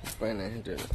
উপায় নাই সেইটোৱে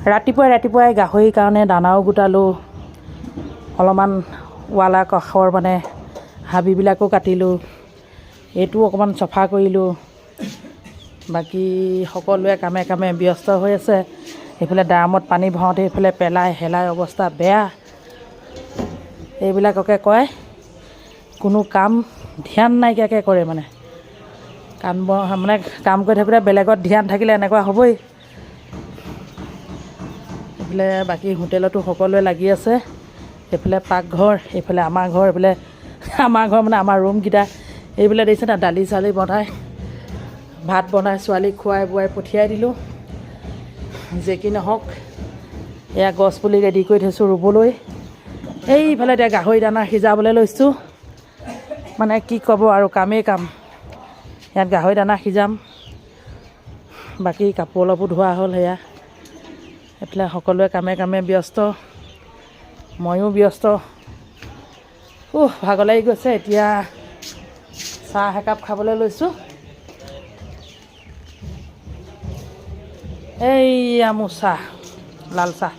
ৰাতিপুৱাই গাহৰিৰ কাৰণে দানাও গোটালোঁ অলপমান ৱালাৰ কাষৰ মানে হাবিবিলাকো কাটিলোঁ এইটো অকণমান চফা কৰিলোঁ বাকী সকলোৱে কামে কামে ব্যস্ত হৈ আছে এইফালে ড্ৰামত পানী ভৰাওঁতে এইফালে হেলাই অৱস্থা বেয়া এইবিলাককে কয় কোনো কাম ধ্যান নাইকিয়াকৈ কৰে মানে কাম কৰি থাকোঁতে বেলেগত ধ্যান থাকিলে এনেকুৱা হ'বই এইফালে বাকী হোটেলতো সকলোৱে লাগি আছে এইফালে পাকঘৰ এইফালে আমাৰ ঘৰ এইফালে আমাৰ ঘৰ মানে আমাৰ ৰুমকেইটা এইফালে দেখিছে না দালি চালি বনাই ভাত বনাই ছোৱালীক খুৱাই বোৱাই পঠিয়াই দিলোঁ যে কি নহওক এয়া গছপুলি ৰেডি কৰি থৈছোঁ ৰুবলৈ এইফালে এতিয়া গাহৰি দানা সিজাবলৈ লৈছোঁ মানে কি ক'ব আৰু কামেই কাম ইয়াত গাহৰি দানা সিজাম বাকী কাপোৰ অলপো ধোৱা হ'ল সেয়া এইফালে সকলোৱে কামে কামে ব্যস্ত ময়ো ব্যস্ত ভাগৰ লাগি গৈছে এতিয়া চাহ একাপ খাবলৈ লৈছোঁ এইয়া মোৰ চাহ লাল চাহ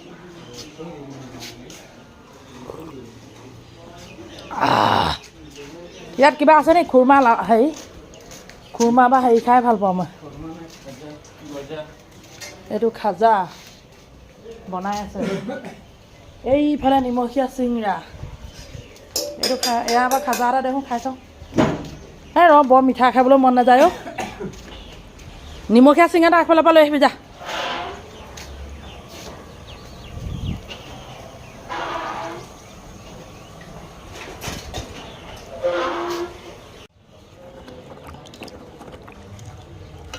ইয়াত কিবা আছে নি খুৰমা খুৰমা বা হেৰি খাই ভাল পাওঁ মই এইটো খাজা বনাই আছে এইফালে নিমখীয়া চিংৰা এইটো এয়া বা খাজা এটা দেখোন খাই চাওঁ এই বৰ মিঠা খাবলৈ মন নাযায় নিমখীয়া চিংৰা এটা আগফালৰ পৰা লৈ আহিবি যা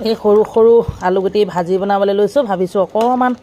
এই সৰু সৰু আলুগুটি ভাজি বনাবলৈ লৈছোঁ ভাবিছোঁ অকণমান